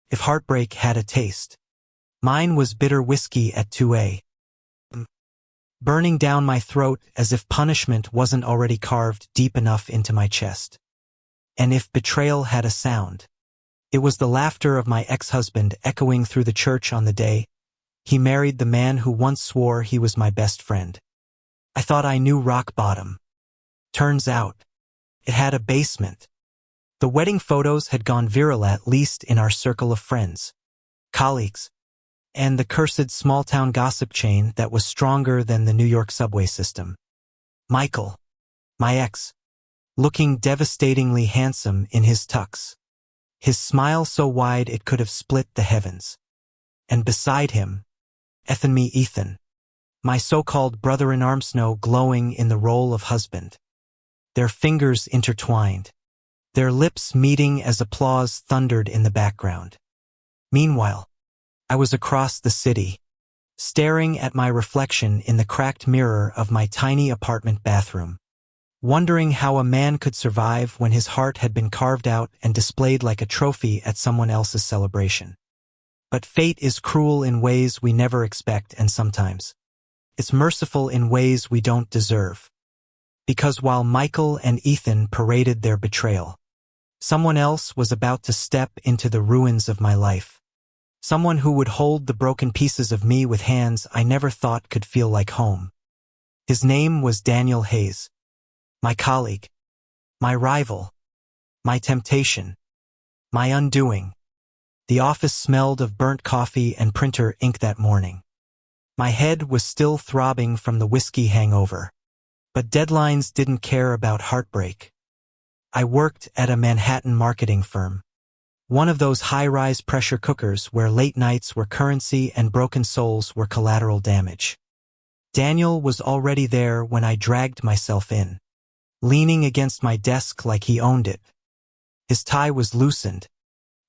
if heartbreak had a taste. Mine was bitter whiskey at 2 a.m., burning down my throat as if punishment wasn't already carved deep enough into my chest. And if betrayal had a sound, it was the laughter of my ex-husband echoing through the church on the day he married the man who once swore he was my best friend. I thought I knew rock bottom. Turns out, it had a basement. The wedding photos had gone viral, at least in our circle of friends, colleagues, and the cursed small-town gossip chain that was stronger than the New York subway system. Michael, my ex, looking devastatingly handsome in his tux, his smile so wide it could have split the heavens. And beside him, Ethan, my so-called brother-in-arms, glowing in the role of husband. Their fingers intertwined, their lips meeting as applause thundered in the background. Meanwhile, I was across the city, staring at my reflection in the cracked mirror of my tiny apartment bathroom, wondering how a man could survive when his heart had been carved out and displayed like a trophy at someone else's celebration. But fate is cruel in ways we never expect, and sometimes it's merciful in ways we don't deserve. Because while Michael and Ethan paraded their betrayal, someone else was about to step into the ruins of my life. Someone who would hold the broken pieces of me with hands I never thought could feel like home. His name was Daniel Hayes. My colleague, my rival, my temptation, my undoing. The office smelled of burnt coffee and printer ink that morning. My head was still throbbing from the whiskey hangover. But deadlines didn't care about heartbreak. I worked at a Manhattan marketing firm, one of those high-rise pressure cookers where late nights were currency and broken souls were collateral damage. Daniel was already there when I dragged myself in, leaning against my desk like he owned it. His tie was loosened,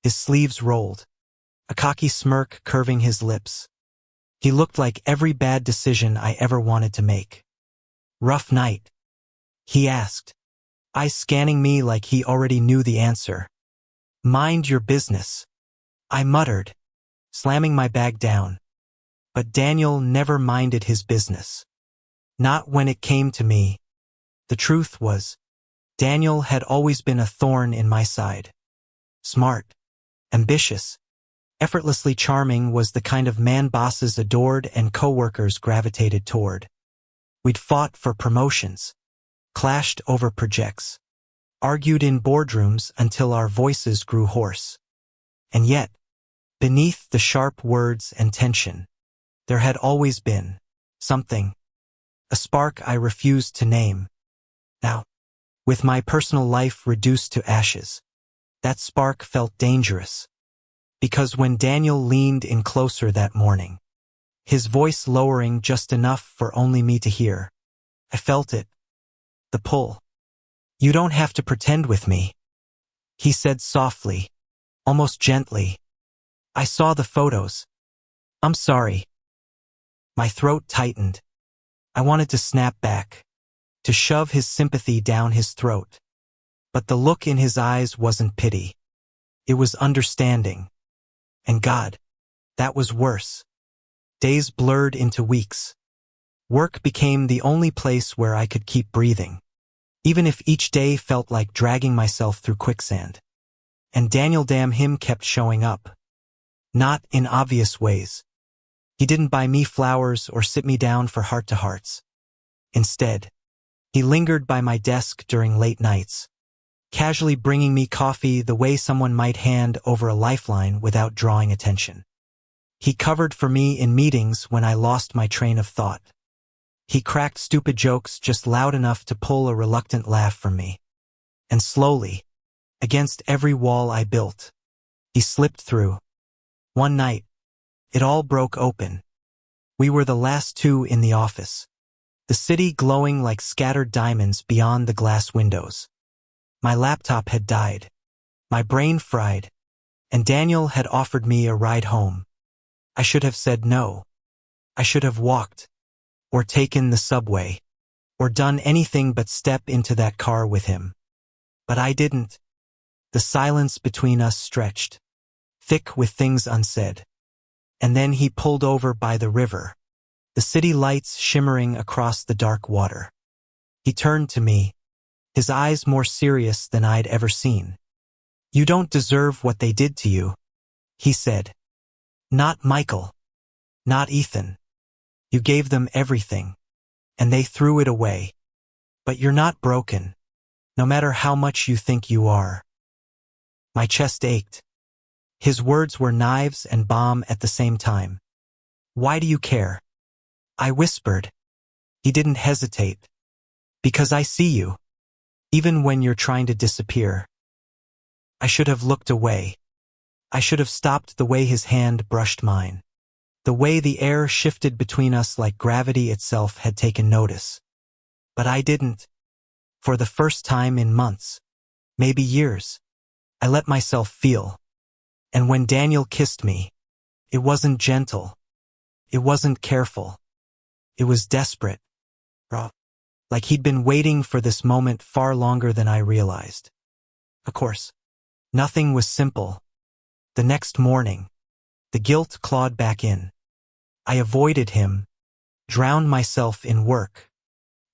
his sleeves rolled, a cocky smirk curving his lips. He looked like every bad decision I ever wanted to make. "Rough night?" he asked, eyes scanning me like he already knew the answer. "Mind your business," I muttered, slamming my bag down. But Daniel never minded his business. Not when it came to me. The truth was, Daniel had always been a thorn in my side. Smart, ambitious, effortlessly charming was the kind of man bosses adored and coworkers gravitated toward. We'd fought for promotions, clashed over projects, argued in boardrooms until our voices grew hoarse. And yet, beneath the sharp words and tension, there had always been something, a spark I refused to name. Now, with my personal life reduced to ashes, that spark felt dangerous. Because when Daniel leaned in closer that morning, his voice lowering just enough for only me to hear, I felt it. The pull. "You don't have to pretend with me," he said softly, almost gently. "I saw the photos. I'm sorry." My throat tightened. I wanted to snap back, to shove his sympathy down his throat. But the look in his eyes wasn't pity. It was understanding. And God, that was worse. Days blurred into weeks. Work became the only place where I could keep breathing, even if each day felt like dragging myself through quicksand. And Daniel, damn him, kept showing up. Not in obvious ways. He didn't buy me flowers or sit me down for heart-to-hearts. Instead, he lingered by my desk during late nights, casually bringing me coffee the way someone might hand over a lifeline without drawing attention. He covered for me in meetings when I lost my train of thought. He cracked stupid jokes just loud enough to pull a reluctant laugh from me. And slowly, against every wall I built, he slipped through. One night, it all broke open. We were the last two in the office, the city glowing like scattered diamonds beyond the glass windows. My laptop had died, my brain fried, and Daniel had offered me a ride home. I should have said no. I should have walked, or taken the subway, or done anything but step into that car with him. But I didn't. The silence between us stretched, thick with things unsaid. And then he pulled over by the river, the city lights shimmering across the dark water. He turned to me, his eyes more serious than I'd ever seen. "You don't deserve what they did to you," he said. "Not Michael. Not Ethan. You gave them everything, and they threw it away. But you're not broken, no matter how much you think you are." My chest ached. His words were knives and balm at the same time. "Why do you care?" I whispered. He didn't hesitate. "Because I see you, even when you're trying to disappear." I should have looked away. I should have stopped the way his hand brushed mine. The way the air shifted between us like gravity itself had taken notice. But I didn't. For the first time in months, maybe years, I let myself feel. And when Daniel kissed me, it wasn't gentle. It wasn't careful. It was desperate. Raw. Like he'd been waiting for this moment far longer than I realized. Of course, nothing was simple. The next morning, the guilt clawed back in. I avoided him, drowned myself in work,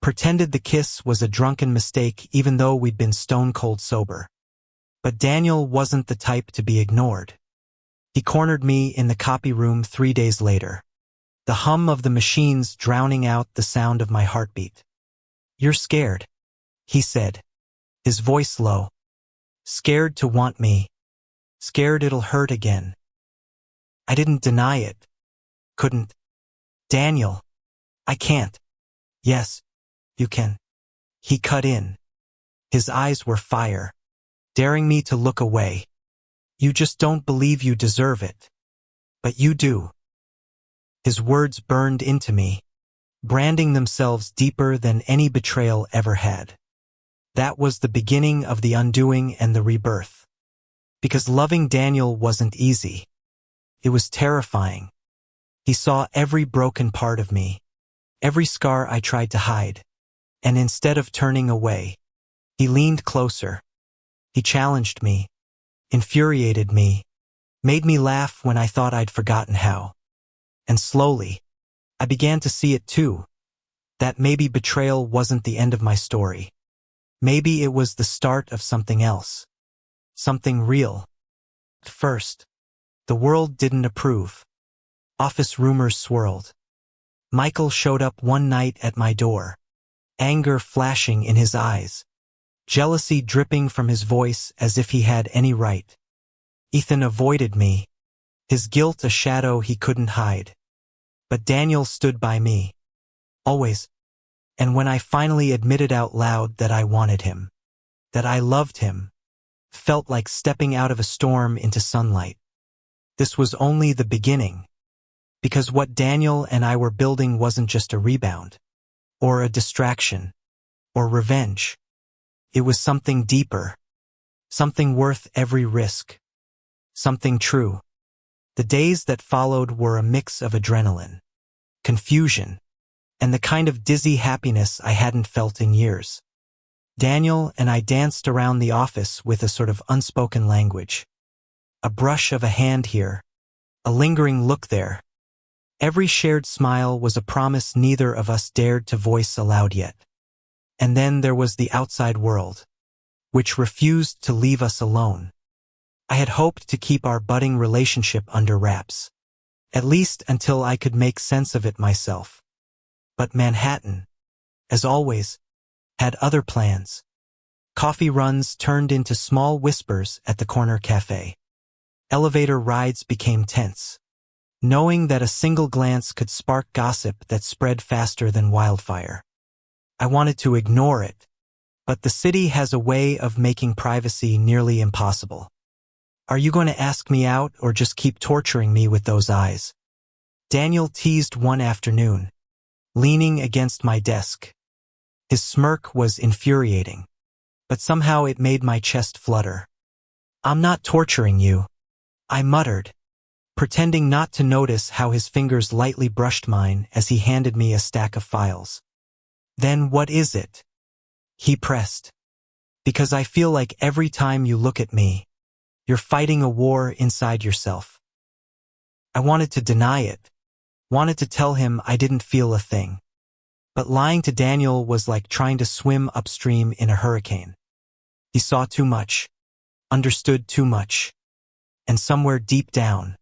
pretended the kiss was a drunken mistake even though we'd been stone-cold sober. But Daniel wasn't the type to be ignored. He cornered me in the copy room 3 days later, the hum of the machines drowning out the sound of my heartbeat. "You're scared," he said, his voice low. "Scared to want me. Scared it'll hurt again." I didn't deny it. Couldn't. "Daniel, I can't." "Yes, you can." He cut in. His eyes were fire, daring me to look away. "You just don't believe you deserve it. But you do." His words burned into me, branding themselves deeper than any betrayal ever had. That was the beginning of the undoing and the rebirth. Because loving Daniel wasn't easy. It was terrifying. He saw every broken part of me, every scar I tried to hide. And instead of turning away, he leaned closer. He challenged me, infuriated me, made me laugh when I thought I'd forgotten how. And slowly, I began to see it too, that maybe betrayal wasn't the end of my story. Maybe it was the start of something else. Something real. At first, the world didn't approve. Office rumors swirled. Michael showed up one night at my door, anger flashing in his eyes, jealousy dripping from his voice as if he had any right. Ethan avoided me, his guilt a shadow he couldn't hide. But Daniel stood by me. Always. And when I finally admitted out loud that I wanted him, that I loved him, felt like stepping out of a storm into sunlight. This was only the beginning. Because what Daniel and I were building wasn't just a rebound, or a distraction, or revenge. It was something deeper, something worth every risk, something true. The days that followed were a mix of adrenaline, confusion, and the kind of dizzy happiness I hadn't felt in years. Daniel and I danced around the office with a sort of unspoken language. A brush of a hand here, a lingering look there. Every shared smile was a promise neither of us dared to voice aloud yet. And then there was the outside world, which refused to leave us alone. I had hoped to keep our budding relationship under wraps, at least until I could make sense of it myself. But Manhattan, as always, had other plans. Coffee runs turned into small whispers at the corner cafe. Elevator rides became tense, knowing that a single glance could spark gossip that spread faster than wildfire. I wanted to ignore it, but the city has a way of making privacy nearly impossible. "Are you going to ask me out or just keep torturing me with those eyes?" Daniel teased one afternoon, leaning against my desk. His smirk was infuriating, but somehow it made my chest flutter. "I'm not torturing you," I muttered, pretending not to notice how his fingers lightly brushed mine as he handed me a stack of files. "Then what is it?" he pressed. "Because I feel like every time you look at me, You're fighting a war inside yourself. I wanted to deny it, wanted to tell him I didn't feel a thing. But lying to Daniel was like trying to swim upstream in a hurricane. He saw too much, understood too much, and somewhere deep down,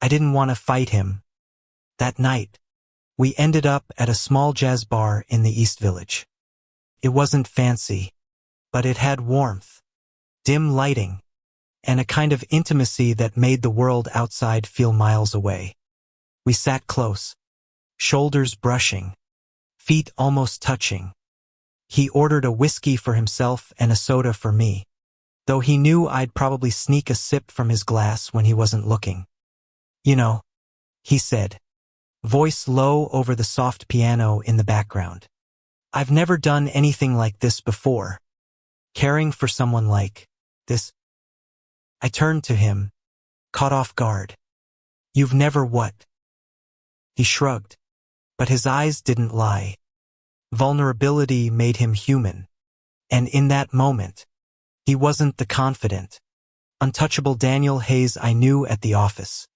I didn't want to fight him. That night, we ended up at a small jazz bar in the East Village. It wasn't fancy, but it had warmth, dim lighting, and a kind of intimacy that made the world outside feel miles away. We sat close, shoulders brushing, feet almost touching. He ordered a whiskey for himself and a soda for me, though he knew I'd probably sneak a sip from his glass when he wasn't looking. You know, he said, voice low over the soft piano in the background. I've never done anything like this before. Caring for someone like this. I turned to him, caught off guard. You've never what? He shrugged, but his eyes didn't lie. Vulnerability made him human. And in that moment, he wasn't the confident, untouchable Daniel Hayes I knew at the office.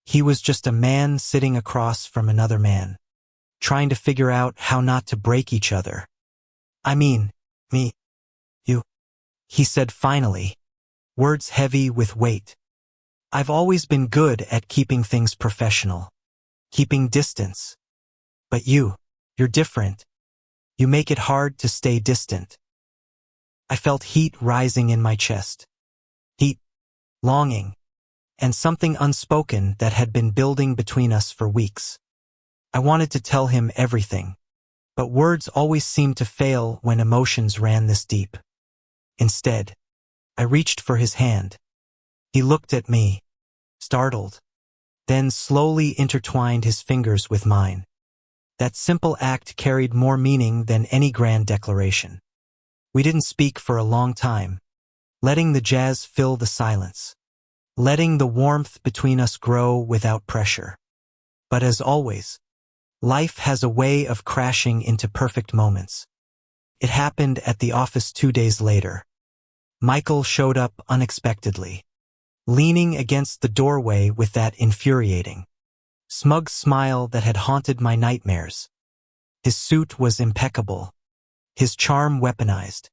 He was just a man sitting across from another man, trying to figure out how not to break each other. I mean, me, you, he said finally, words heavy with weight. I've always been good at keeping things professional, keeping distance. But you're different. You make it hard to stay distant. I felt heat rising in my chest. Heat, longing, and something unspoken that had been building between us for weeks. I wanted to tell him everything, but words always seemed to fail when emotions ran this deep. Instead, I reached for his hand. He looked at me, startled, then slowly intertwined his fingers with mine. That simple act carried more meaning than any grand declaration. We didn't speak for a long time, letting the jazz fill the silence, letting the warmth between us grow without pressure. But as always, life has a way of crashing into perfect moments. It happened at the office 2 days later. Michael showed up unexpectedly, leaning against the doorway with that infuriating, smug smile that had haunted my nightmares. His suit was impeccable, his charm weaponized.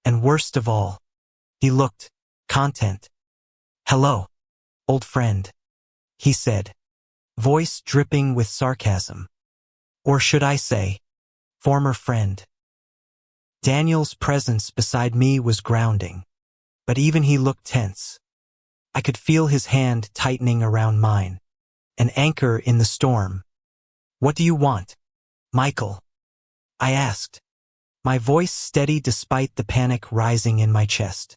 And worst of all, he looked content. Hello, old friend, he said, voice dripping with sarcasm. Or should I say, former friend. Daniel's presence beside me was grounding, but even he looked tense. I could feel his hand tightening around mine, an anchor in the storm. What do you want, Michael? I asked, my voice steady despite the panic rising in my chest.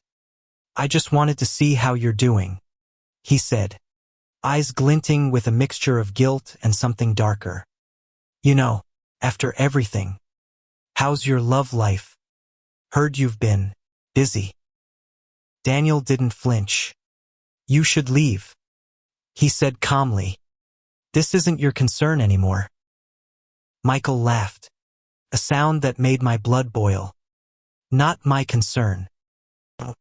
I just wanted to see how you're doing, he said, eyes glinting with a mixture of guilt and something darker. You know, after everything, how's your love life? Heard you've been busy. Daniel didn't flinch. You should leave, he said calmly. This isn't your concern anymore. Michael laughed, a sound that made my blood boil. Not my concern. Oh,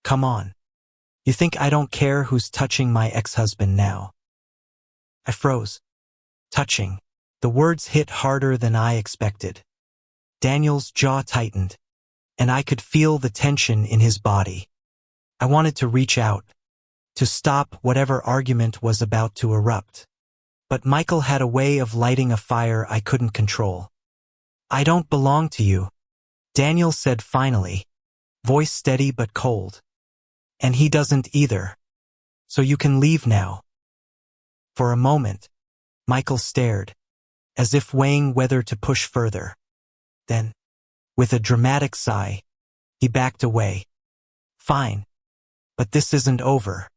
come on. You think I don't care who's touching my ex-husband now? I froze. Touching. The words hit harder than I expected. Daniel's jaw tightened, and I could feel the tension in his body. I wanted to reach out, to stop whatever argument was about to erupt. But Michael had a way of lighting a fire I couldn't control. I don't belong to you, Daniel said finally, voice steady but cold. And he doesn't either. So you can leave now. For a moment, Michael stared, as if weighing whether to push further. Then, with a dramatic sigh, he backed away. Fine. But this isn't over,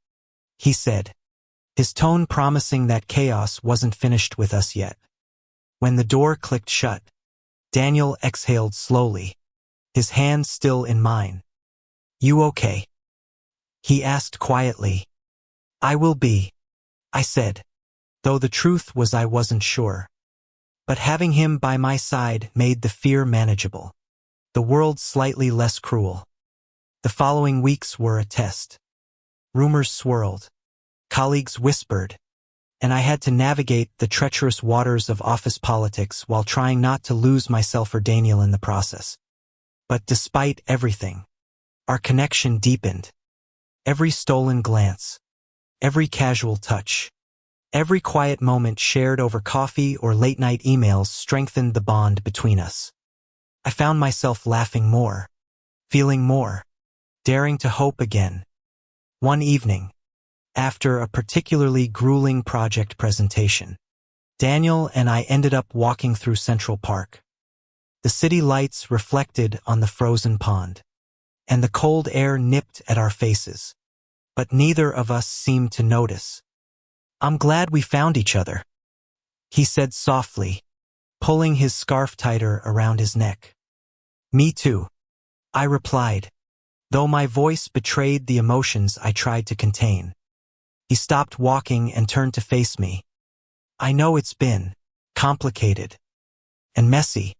he said, his tone promising that chaos wasn't finished with us yet. When the door clicked shut, Daniel exhaled slowly, his hand still in mine. You okay? He asked quietly. I will be, I said, though the truth was I wasn't sure. But having him by my side made the fear manageable, the world slightly less cruel. The following weeks were a test. Rumors swirled. Colleagues whispered. And I had to navigate the treacherous waters of office politics while trying not to lose myself or Daniel in the process. But despite everything, our connection deepened. Every stolen glance, every casual touch, every quiet moment shared over coffee or late-night emails strengthened the bond between us. I found myself laughing more, feeling more, daring to hope again. One evening, after a particularly grueling project presentation, Daniel and I ended up walking through Central Park. The city lights reflected on the frozen pond, and the cold air nipped at our faces. But neither of us seemed to notice. "I'm glad we found each other," he said softly, pulling his scarf tighter around his neck. "Me too," I replied, though my voice betrayed the emotions I tried to contain. He stopped walking and turned to face me. "I know it's been complicated and messy,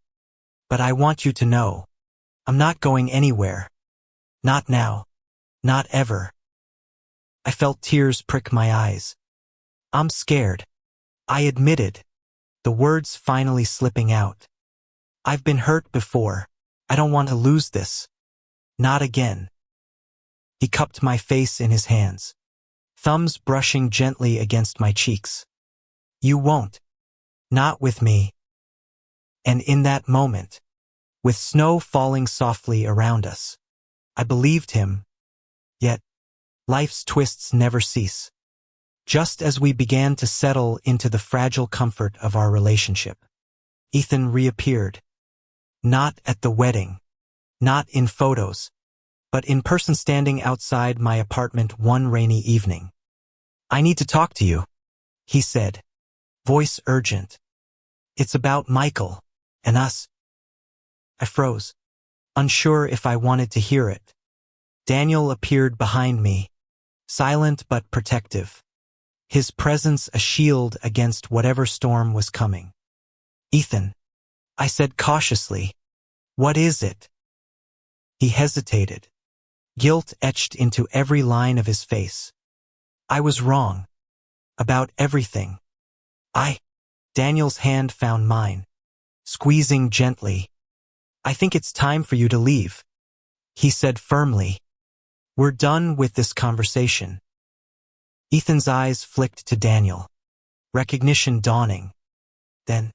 but I want you to know, I'm not going anywhere. Not now. Not ever." I felt tears prick my eyes. "I'm scared," I admitted, the words finally slipping out. "I've been hurt before. I don't want to lose this. Not again." He cupped my face in his hands, thumbs brushing gently against my cheeks. "You won't. Not with me." And in that moment, with snow falling softly around us, I believed him. Yet, life's twists never cease. Just as we began to settle into the fragile comfort of our relationship, Ethan reappeared. Not at the wedding, not in photos, but in person, standing outside my apartment one rainy evening. "I need to talk to you," he said, voice urgent. "It's about Michael and us." I froze, unsure if I wanted to hear it. Daniel appeared behind me, silent but protective, his presence a shield against whatever storm was coming. "Ethan," I said cautiously, "what is it?" He hesitated, guilt etched into every line of his face. "I was wrong. About everything. Daniel's hand found mine, squeezing gently. "I think it's time for you to leave," he said firmly. "We're done with this conversation." Ethan's eyes flicked to Daniel, recognition dawning. Then,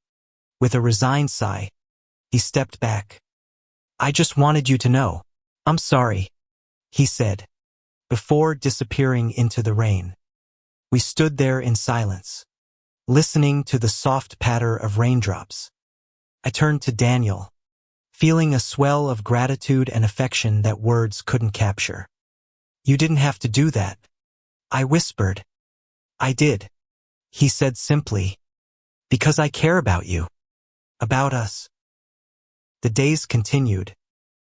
with a resigned sigh, he stepped back. "I just wanted you to know. I'm sorry," he said, before disappearing into the rain. We stood there in silence, listening to the soft patter of raindrops. I turned to Daniel, feeling a swell of gratitude and affection that words couldn't capture. "You didn't have to do that," I whispered. "I did," he said simply, "because I care about you, about us." The days continued,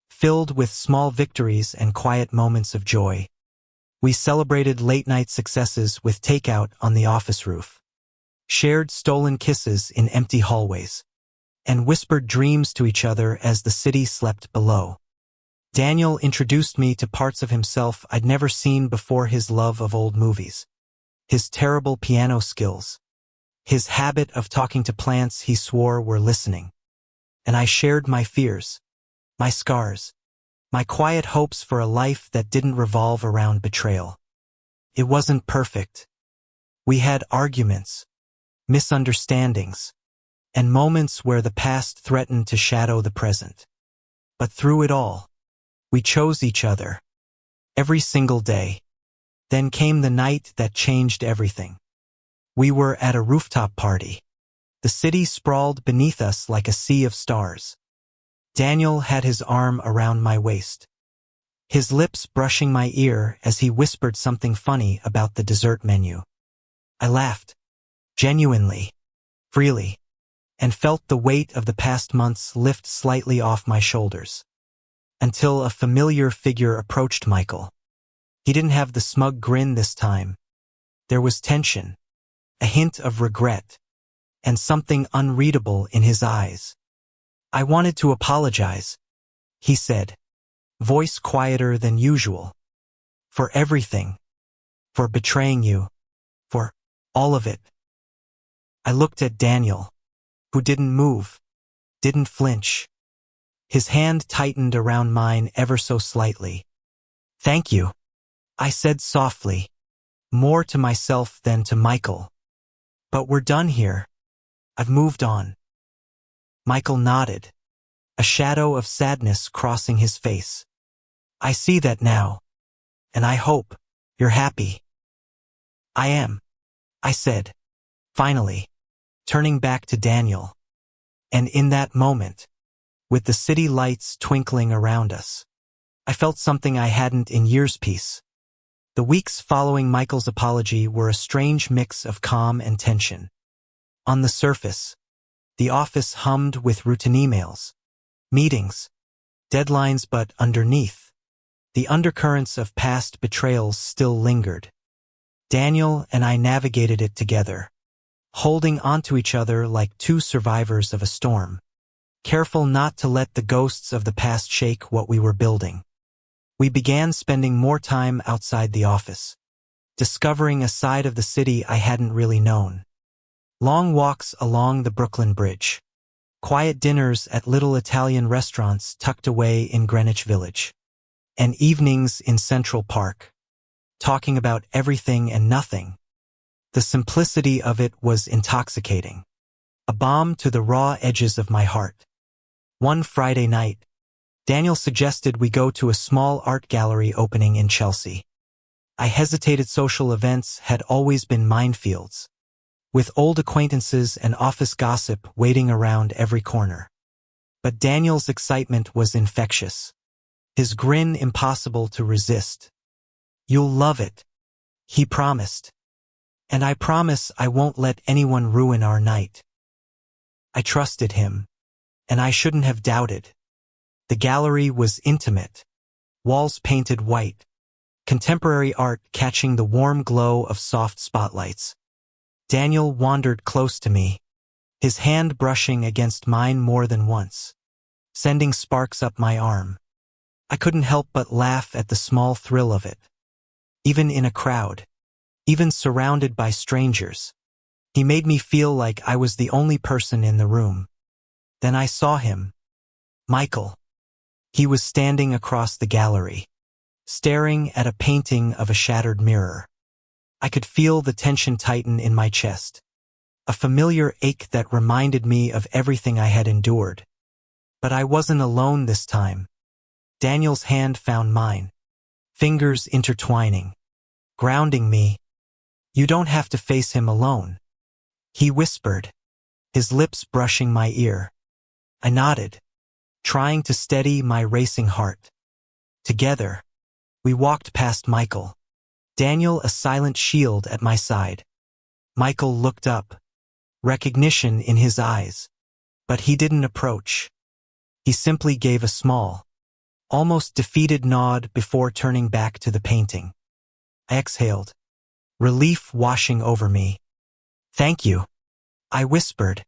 filled with small victories and quiet moments of joy. We celebrated late-night successes with takeout on the office roof, shared stolen kisses in empty hallways, and whispered dreams to each other as the city slept below. Daniel introduced me to parts of himself I'd never seen before: his love of old movies, his terrible piano skills, his habit of talking to plants he swore were listening. And I shared my fears, my scars, my quiet hopes for a life that didn't revolve around betrayal. It wasn't perfect. We had arguments, misunderstandings, and moments where the past threatened to shadow the present. But through it all, we chose each other, every single day. Then came the night that changed everything. We were at a rooftop party. The city sprawled beneath us like a sea of stars. Daniel had his arm around my waist, his lips brushing my ear as he whispered something funny about the dessert menu. I laughed, genuinely, freely, and felt the weight of the past months lift slightly off my shoulders. Until a familiar figure approached Michael. He didn't have the smug grin this time. There was tension, a hint of regret, and something unreadable in his eyes. "I wanted to apologize," he said, voice quieter than usual, "for everything. for betraying you, for all of it. I looked at Daniel, who didn't move, didn't flinch. His hand tightened around mine ever so slightly. Thank you, I said softly, more to myself than to Michael. But we're done here. I've moved on. Michael nodded, a shadow of sadness crossing his face. I see that now, and I hope you're happy. I am, I said, finally, turning back to Daniel. And in that moment, with the city lights twinkling around us, I felt something I hadn't in years. Peace. The weeks following Michael's apology were a strange mix of calm and tension. On the surface, the office hummed with routine emails, meetings, deadlines, but underneath, the undercurrents of past betrayals still lingered. Daniel and I navigated it together, holding onto each other like two survivors of a storm, careful not to let the ghosts of the past shake what we were building. We began spending more time outside the office, discovering a side of the city I hadn't really known. Long walks along the Brooklyn Bridge, quiet dinners at little Italian restaurants tucked away in Greenwich Village, and evenings in Central Park, talking about everything and nothing. The simplicity of it was intoxicating, a balm to the raw edges of my heart. One Friday night, Daniel suggested we go to a small art gallery opening in Chelsea. I hesitated. Social events had always been minefields, with old acquaintances and office gossip waiting around every corner. But Daniel's excitement was infectious, his grin impossible to resist. You'll love it, he promised. And I promise I won't let anyone ruin our night. I trusted him, and I shouldn't have doubted. The gallery was intimate, walls painted white, contemporary art catching the warm glow of soft spotlights. Daniel wandered close to me, his hand brushing against mine more than once, sending sparks up my arm. I couldn't help but laugh at the small thrill of it. Even in a crowd, even surrounded by strangers, he made me feel like I was the only person in the room. Then I saw him. Michael. He was standing across the gallery, staring at a painting of a shattered mirror. I could feel the tension tighten in my chest, a familiar ache that reminded me of everything I had endured. But I wasn't alone this time. Daniel's hand found mine, fingers intertwining, grounding me. You don't have to face him alone, he whispered, his lips brushing my ear. I nodded, trying to steady my racing heart. Together, we walked past Michael, Daniel a silent shield at my side. Michael looked up, recognition in his eyes, but he didn't approach. He simply gave a small, almost defeated nod before turning back to the painting. I exhaled, relief washing over me. Thank you, I whispered,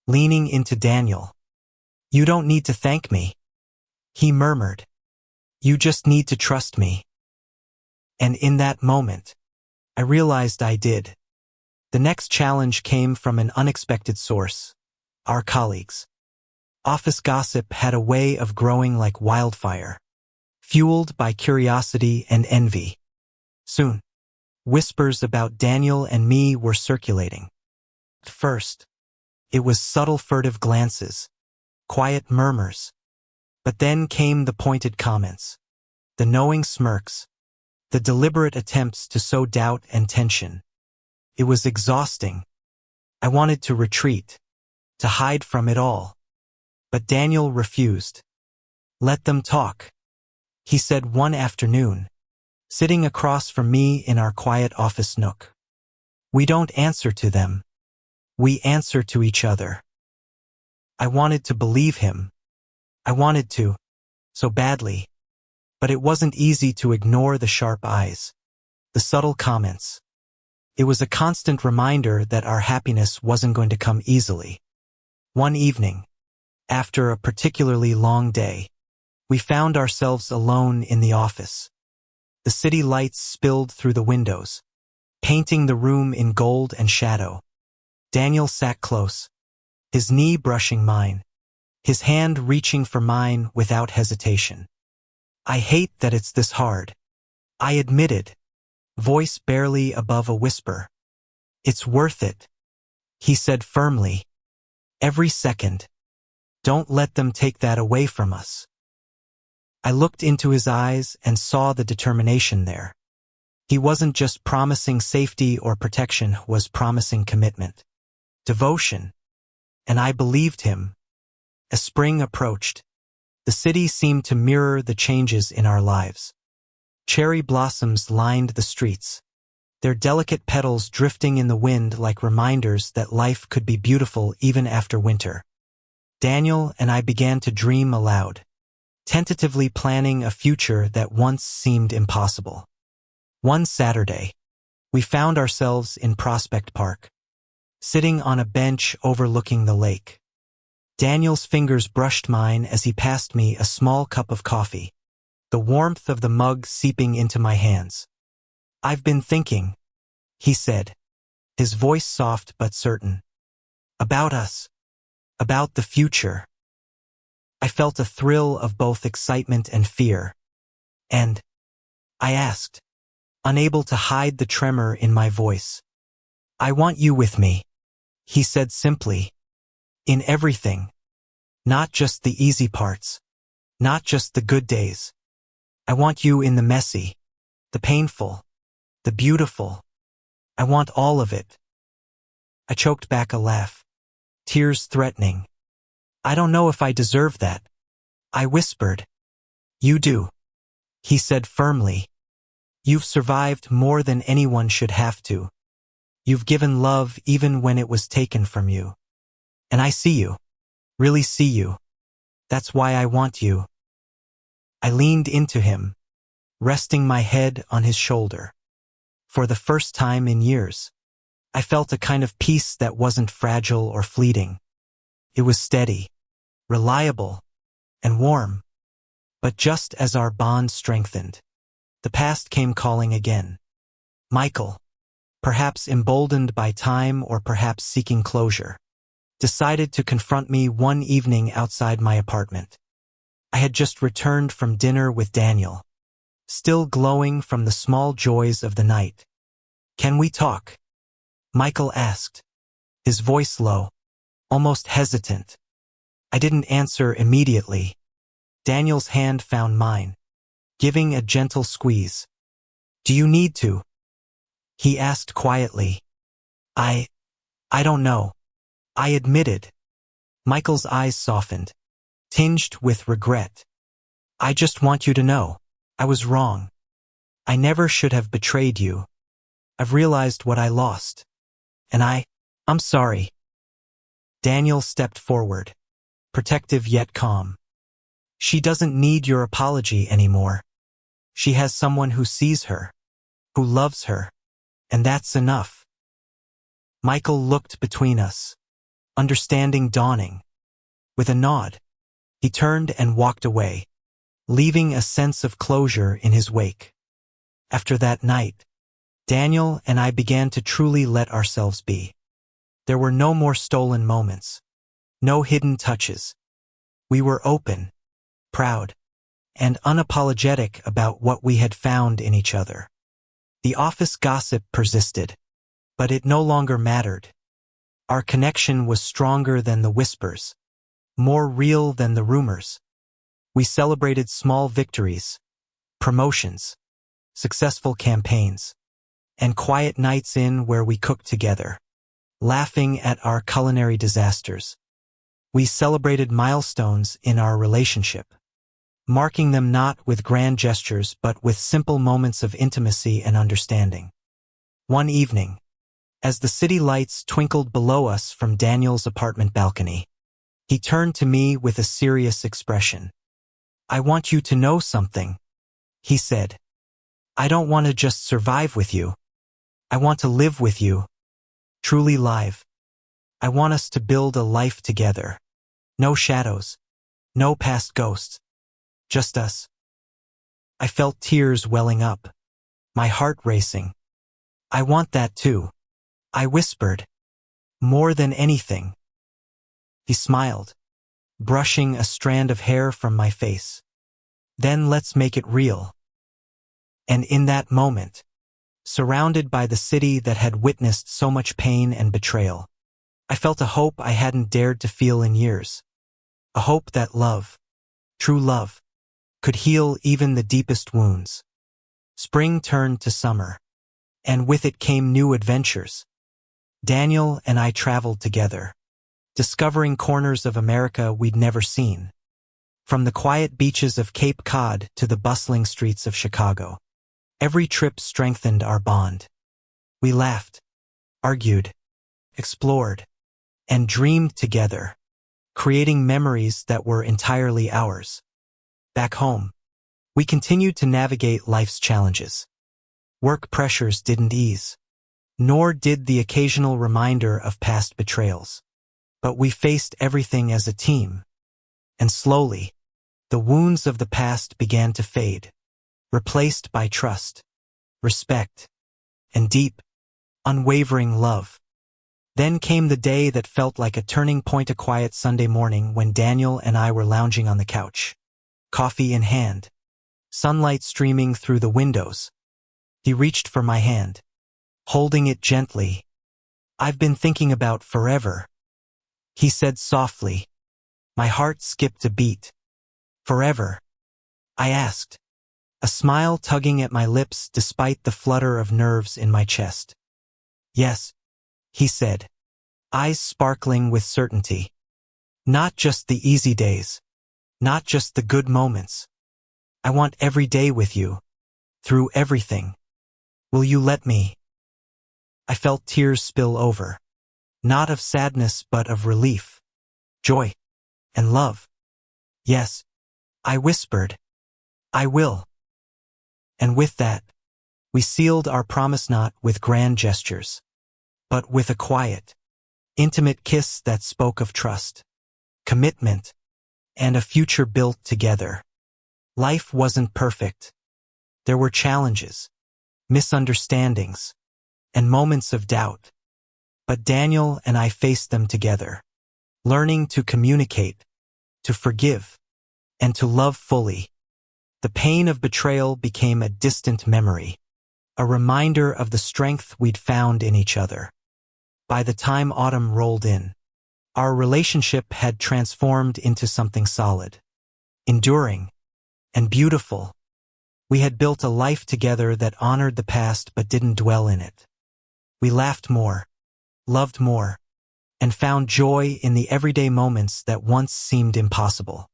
leaning into Daniel. You don't need to thank me, he murmured. You just need to trust me. And in that moment, I realized I did. The next challenge came from an unexpected source, our colleagues. Office gossip had a way of growing like wildfire, fueled by curiosity and envy. Soon, whispers about Daniel and me were circulating. At first, it was subtle furtive glances, quiet murmurs. But then came the pointed comments, the knowing smirks, the deliberate attempts to sow doubt and tension. It was exhausting. I wanted to retreat, to hide from it all. But Daniel refused. Let them talk, he said one afternoon, sitting across from me in our quiet office nook. We don't answer to them. We answer to each other. I wanted to believe him. I wanted to, so badly. But it wasn't easy to ignore the sharp eyes, the subtle comments. It was a constant reminder that our happiness wasn't going to come easily. One evening, after a particularly long day, we found ourselves alone in the office. The city lights spilled through the windows, painting the room in gold and shadow. Daniel sat close, his knee brushing mine, his hand reaching for mine without hesitation. I hate that it's this hard, I admitted, voice barely above a whisper. It's worth it, he said firmly. Every second. Don't let them take that away from us. I looked into his eyes and saw the determination there. He wasn't just promising safety or protection, was promising commitment, devotion. And I believed him. As spring approached, the city seemed to mirror the changes in our lives. Cherry blossoms lined the streets, their delicate petals drifting in the wind like reminders that life could be beautiful even after winter. Daniel and I began to dream aloud, tentatively planning a future that once seemed impossible. One Saturday, we found ourselves in Prospect Park, sitting on a bench overlooking the lake. Daniel's fingers brushed mine as he passed me a small cup of coffee, the warmth of the mug seeping into my hands. I've been thinking, he said, his voice soft but certain. About us. About the future. I felt a thrill of both excitement and fear. And I asked, unable to hide the tremor in my voice. I want you with me, he said simply. In everything. Not just the easy parts. Not just the good days. I want you in the messy, the painful, the beautiful. I want all of it. I choked back a laugh, tears threatening. I don't know if I deserve that. I whispered. You do, he said firmly. You've survived more than anyone should have to. You've given love even when it was taken from you. And I see you, really see you. That's why I want you. I leaned into him, resting my head on his shoulder. For the first time in years, I felt a kind of peace that wasn't fragile or fleeting. It was steady, reliable, and warm. But just as our bond strengthened, the past came calling again. Michael, perhaps emboldened by time or perhaps seeking closure, decided to confront me one evening outside my apartment. I had just returned from dinner with Daniel, still glowing from the small joys of the night. Can we talk? Michael asked, his voice low, almost hesitant. I didn't answer immediately. Daniel's hand found mine, giving a gentle squeeze. Do you need to? He asked quietly. I don't know. I admitted. Michael's eyes softened, tinged with regret. I just want you to know, I was wrong. I never should have betrayed you. I've realized what I lost. And I'm sorry. Daniel stepped forward, protective yet calm. She doesn't need your apology anymore. She has someone who sees her, who loves her, and that's enough. Michael looked between us, understanding dawning. With a nod, he turned and walked away, leaving a sense of closure in his wake. After that night, Daniel and I began to truly let ourselves be. There were no more stolen moments, no hidden touches. We were open, proud, and unapologetic about what we had found in each other. The office gossip persisted, but it no longer mattered. Our connection was stronger than the whispers, more real than the rumors. We celebrated small victories, promotions, successful campaigns, and quiet nights in where we cooked together, laughing at our culinary disasters. We celebrated milestones in our relationship, marking them not with grand gestures but with simple moments of intimacy and understanding. One evening, as the city lights twinkled below us from Daniel's apartment balcony, he turned to me with a serious expression. I want you to know something, he said. I don't want to just survive with you. I want to live with you, truly live. I want us to build a life together. No shadows, no past ghosts, just us. I felt tears welling up, my heart racing. I want that too, I whispered. More than anything. He smiled, brushing a strand of hair from my face. Then let's make it real. And in that moment, surrounded by the city that had witnessed so much pain and betrayal, I felt a hope I hadn't dared to feel in years. A hope that love, true love, could heal even the deepest wounds. Spring turned to summer, and with it came new adventures. Daniel and I traveled together, discovering corners of America we'd never seen. From the quiet beaches of Cape Cod to the bustling streets of Chicago, every trip strengthened our bond. We laughed, argued, explored, and dreamed together, creating memories that were entirely ours. Back home, we continued to navigate life's challenges. Work pressures didn't ease, nor did the occasional reminder of past betrayals. But we faced everything as a team, and slowly, the wounds of the past began to fade, replaced by trust, respect, and deep, unwavering love. Then came the day that felt like a turning point, a quiet Sunday morning when Daniel and I were lounging on the couch, coffee in hand, sunlight streaming through the windows. He reached for my hand, holding it gently. "I've been thinking about forever," he said softly. My heart skipped a beat. "Forever?" I asked, a smile tugging at my lips despite the flutter of nerves in my chest. "Yes," he said, eyes sparkling with certainty. "Not just the easy days, not just the good moments. I want every day with you, through everything. Will you let me?" I felt tears spill over, not of sadness but of relief, joy, and love. "Yes," I whispered, "I will." And with that, we sealed our promise not with grand gestures, but with a quiet, intimate kiss that spoke of trust, commitment, and a future built together. Life wasn't perfect. There were challenges, misunderstandings, and moments of doubt. But Daniel and I faced them together, learning to communicate, to forgive, and to love fully. The pain of betrayal became a distant memory, a reminder of the strength we'd found in each other. By the time autumn rolled in, our relationship had transformed into something solid, enduring, and beautiful. We had built a life together that honored the past but didn't dwell in it. We laughed more, loved more, and found joy in the everyday moments that once seemed impossible.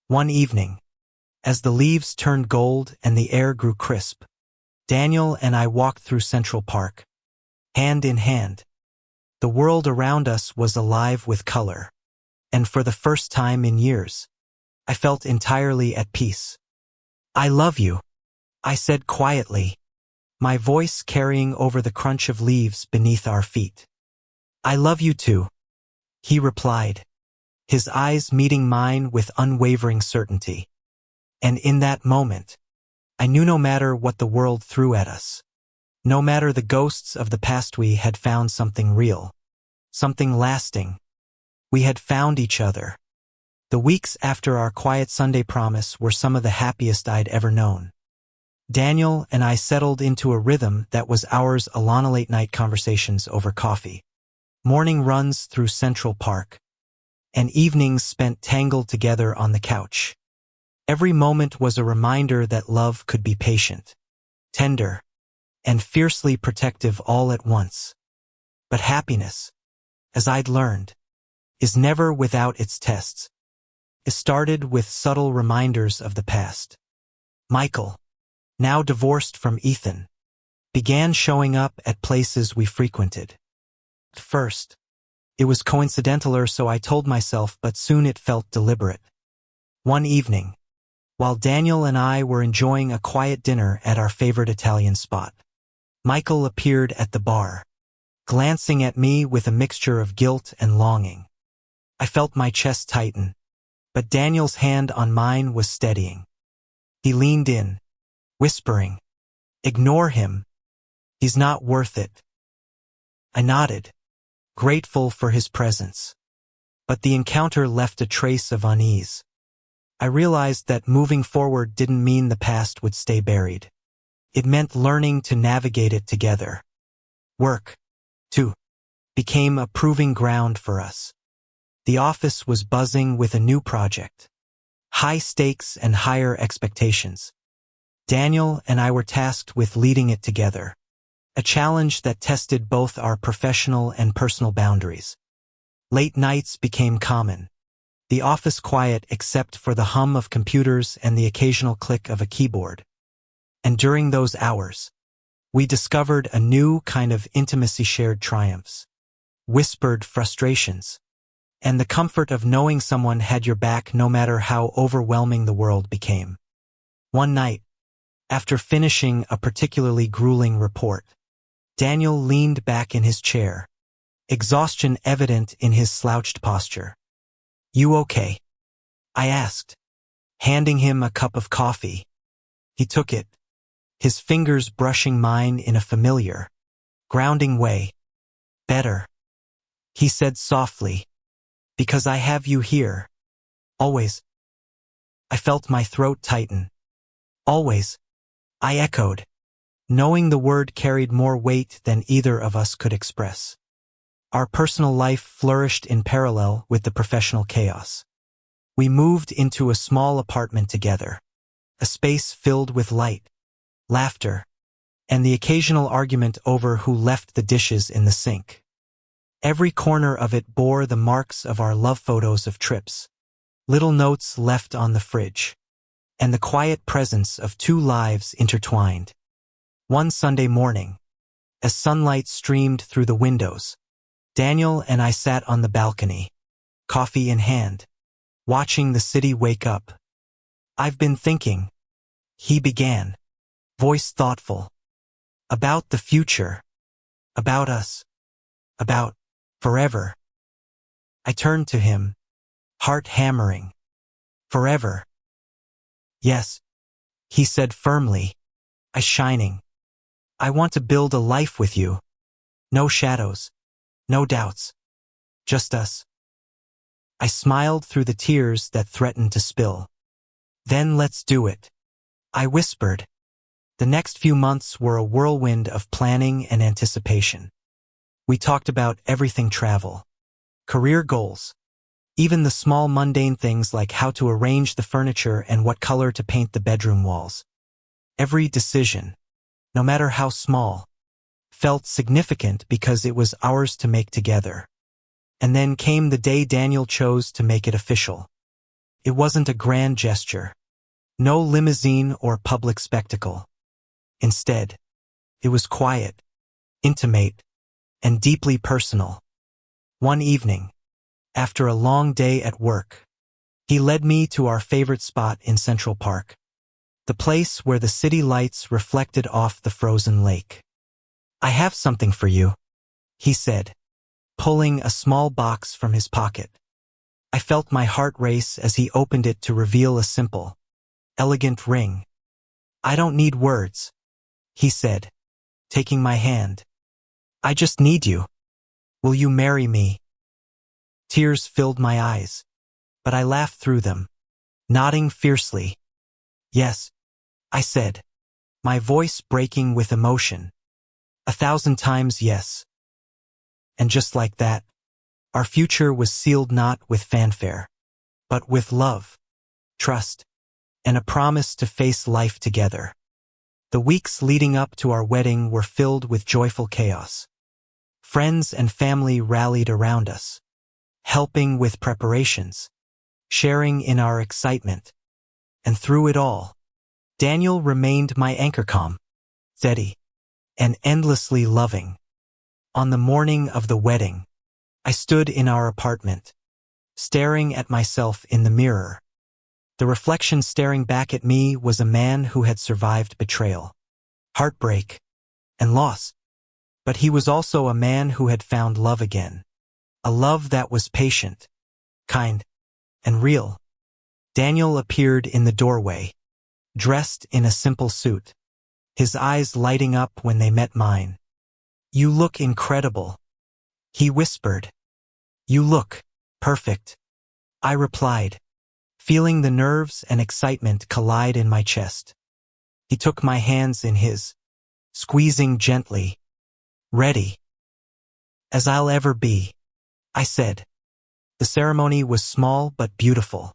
One evening, as the leaves turned gold and the air grew crisp, Daniel and I walked through Central Park, hand in hand. The world around us was alive with color, and for the first time in years, I felt entirely at peace. "I love you," I said quietly, my voice carrying over the crunch of leaves beneath our feet. "I love you too," he replied, his eyes meeting mine with unwavering certainty. And in that moment, I knew no matter what the world threw at us, no matter the ghosts of the past, we had found something real, something lasting. We had found each other. The weeks after our quiet Sunday promise were some of the happiest I'd ever known. Daniel and I settled into a rhythm that was ours, along late-night conversations over coffee, morning runs through Central Park, and evenings spent tangled together on the couch. Every moment was a reminder that love could be patient, tender, and fiercely protective all at once. But happiness, as I'd learned, is never without its tests. It started with subtle reminders of the past. Michael, now divorced from Ethan, began showing up at places we frequented. At first, it was coincidental, or so I told myself, but soon it felt deliberate. One evening, while Daniel and I were enjoying a quiet dinner at our favorite Italian spot, Michael appeared at the bar, glancing at me with a mixture of guilt and longing. I felt my chest tighten, but Daniel's hand on mine was steadying. He leaned in, whispering, "Ignore him. He's not worth it. I nodded, grateful for his presence. But the encounter left a trace of unease. I realized that moving forward didn't mean the past would stay buried. It meant learning to navigate it together. Work, too, became a proving ground for us. The office was buzzing with a new project. High stakes and higher expectations. Daniel and I were tasked with leading it together. A challenge that tested both our professional and personal boundaries. Late nights became common. The office quiet except for the hum of computers and the occasional click of a keyboard. And during those hours, we discovered a new kind of intimacy, shared triumphs, whispered frustrations, and the comfort of knowing someone had your back no matter how overwhelming the world became. One night, after finishing a particularly grueling report, Daniel leaned back in his chair, exhaustion evident in his slouched posture. "You okay?" I asked, handing him a cup of coffee. He took it, his fingers brushing mine in a familiar, grounding way. "Better," he said softly, "because I have you here. Always." I felt my throat tighten. "Always," I echoed, knowing the word carried more weight than either of us could express. Our personal life flourished in parallel with the professional chaos. We moved into a small apartment together, a space filled with light, laughter, and the occasional argument over who left the dishes in the sink. Every corner of it bore the marks of our love photos of trips, little notes left on the fridge, and the quiet presence of two lives intertwined. One Sunday morning, as sunlight streamed through the windows, Daniel and I sat on the balcony, coffee in hand, watching the city wake up. "I've been thinking," he began, voice thoughtful, "about the future, about us, about forever." I turned to him, heart hammering. "Forever?" "Yes," he said firmly, eyes shining. "I want to build a life with you. No shadows, no doubts, just us." I smiled through the tears that threatened to spill. "Then let's do it," I whispered. The next few months were a whirlwind of planning and anticipation. We talked about everything: travel, career goals, even the small mundane things like how to arrange the furniture and what color to paint the bedroom walls. Every decision, no matter how small, felt significant because it was ours to make together. And then came the day Daniel chose to make it official. It wasn't a grand gesture, no limousine or public spectacle. Instead, it was quiet, intimate, and deeply personal. One evening, after a long day at work, he led me to our favorite spot in Central Park, the place where the city lights reflected off the frozen lake. "I have something for you," he said, pulling a small box from his pocket. I felt my heart race as he opened it to reveal a simple, elegant ring. "I don't need words," he said, taking my hand. "I just need you. Will you marry me?" Tears filled my eyes, but I laughed through them, nodding fiercely. "Yes," I said, my voice breaking with emotion. 1,000 times yes. And just like that, our future was sealed not with fanfare, but with love, trust, and a promise to face life together. The weeks leading up to our wedding were filled with joyful chaos. Friends and family rallied around us, helping with preparations, sharing in our excitement. And through it all, Daniel remained my anchor, calm, steady, and endlessly loving. On the morning of the wedding, I stood in our apartment, staring at myself in the mirror. The reflection staring back at me was a man who had survived betrayal, heartbreak, and loss. But he was also a man who had found love again, a love that was patient, kind, and real. Daniel appeared in the doorway, dressed in a simple suit, his eyes lighting up when they met mine. "You look incredible," he whispered. "You look perfect," I replied, feeling the nerves and excitement collide in my chest. He took my hands in his, squeezing gently. "Ready as I'll ever be," I said. The ceremony was small but beautiful,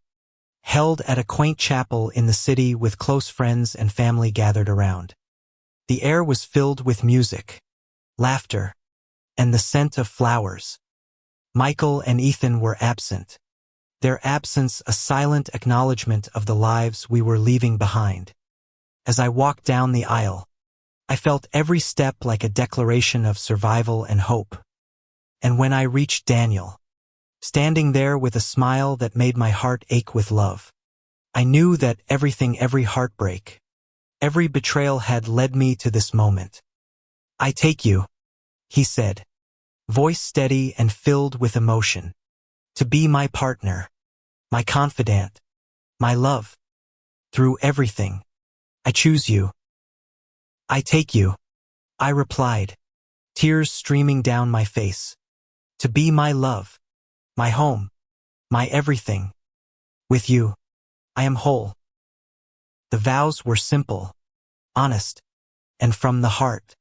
held at a quaint chapel in the city with close friends and family gathered around. The air was filled with music, laughter, and the scent of flowers. Michael and Ethan were absent, their absence a silent acknowledgement of the lives we were leaving behind. As I walked down the aisle, I felt every step like a declaration of survival and hope. And when I reached Daniel, standing there with a smile that made my heart ache with love, I knew that every heartbreak, every betrayal had led me to this moment. "I take you," he said, voice steady and filled with emotion, "to be my partner, my confidant, my love. Through everything, I choose you." "I take you," I replied, tears streaming down my face. "To be my love, my home, my everything. With you, I am whole." The vows were simple, honest, and from the heart.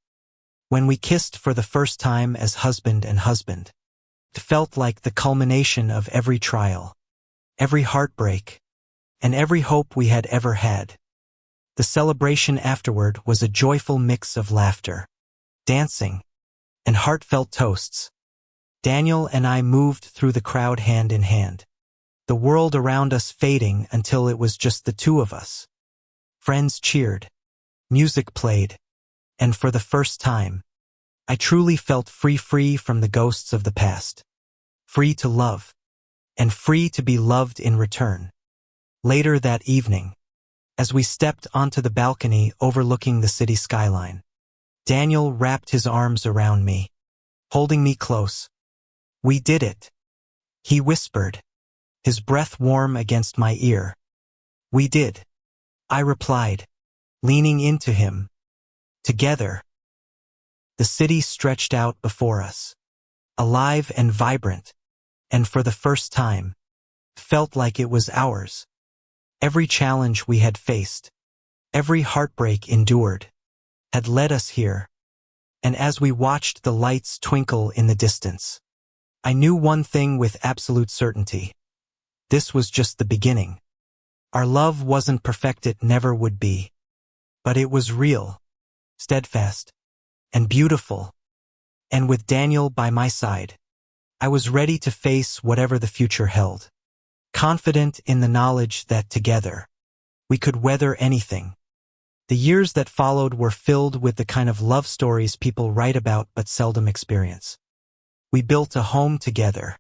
When we kissed for the first time as husband and husband, it felt like the culmination of every trial, every heartbreak, and every hope we had ever had. The celebration afterward was a joyful mix of laughter, dancing, and heartfelt toasts. Daniel and I moved through the crowd hand in hand, the world around us fading until it was just the two of us. Friends cheered, music played, and for the first time, I truly felt free from the ghosts of the past. Free to love, and free to be loved in return. Later that evening, as we stepped onto the balcony overlooking the city skyline, Daniel wrapped his arms around me, holding me close. "We did it," he whispered, his breath warm against my ear. "We did," I replied, leaning into him. Together. The city stretched out before us, alive and vibrant, and for the first time, felt like it was ours. Every challenge we had faced, every heartbreak endured, had led us here. And as we watched the lights twinkle in the distance, I knew one thing with absolute certainty. This was just the beginning. Our love wasn't perfect, it never would be. But it was real, steadfast, and beautiful. And with Daniel by my side, I was ready to face whatever the future held, confident in the knowledge that together, we could weather anything. The years that followed were filled with the kind of love stories people write about but seldom experience. We built a home together,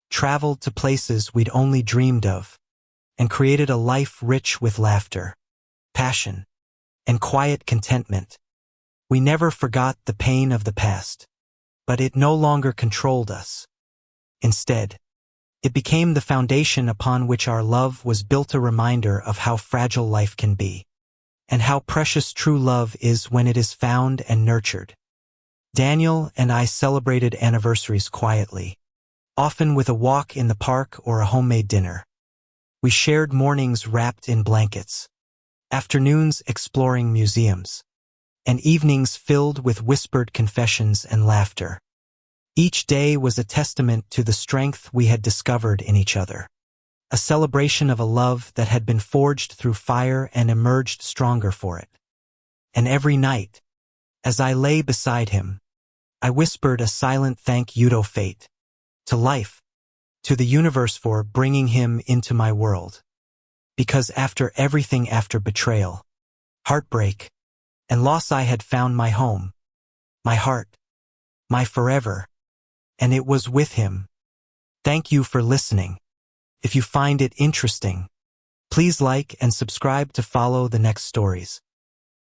traveled to places we'd only dreamed of, and created a life rich with laughter, passion, and quiet contentment. We never forgot the pain of the past, but it no longer controlled us. Instead, it became the foundation upon which our love was built, a reminder of how fragile life can be, and how precious true love is when it is found and nurtured. Daniel and I celebrated anniversaries quietly, often with a walk in the park or a homemade dinner. We shared mornings wrapped in blankets, afternoons exploring museums, and evenings filled with whispered confessions and laughter. Each day was a testament to the strength we had discovered in each other, a celebration of a love that had been forged through fire and emerged stronger for it. And every night, as I lay beside him, I whispered a silent thank you to fate, to life, to the universe for bringing him into my world. Because after everything, after betrayal, heartbreak, and loss, I had found my home, my heart, my forever, and it was with him. Thank you for listening. If you find it interesting, please like and subscribe to follow the next stories.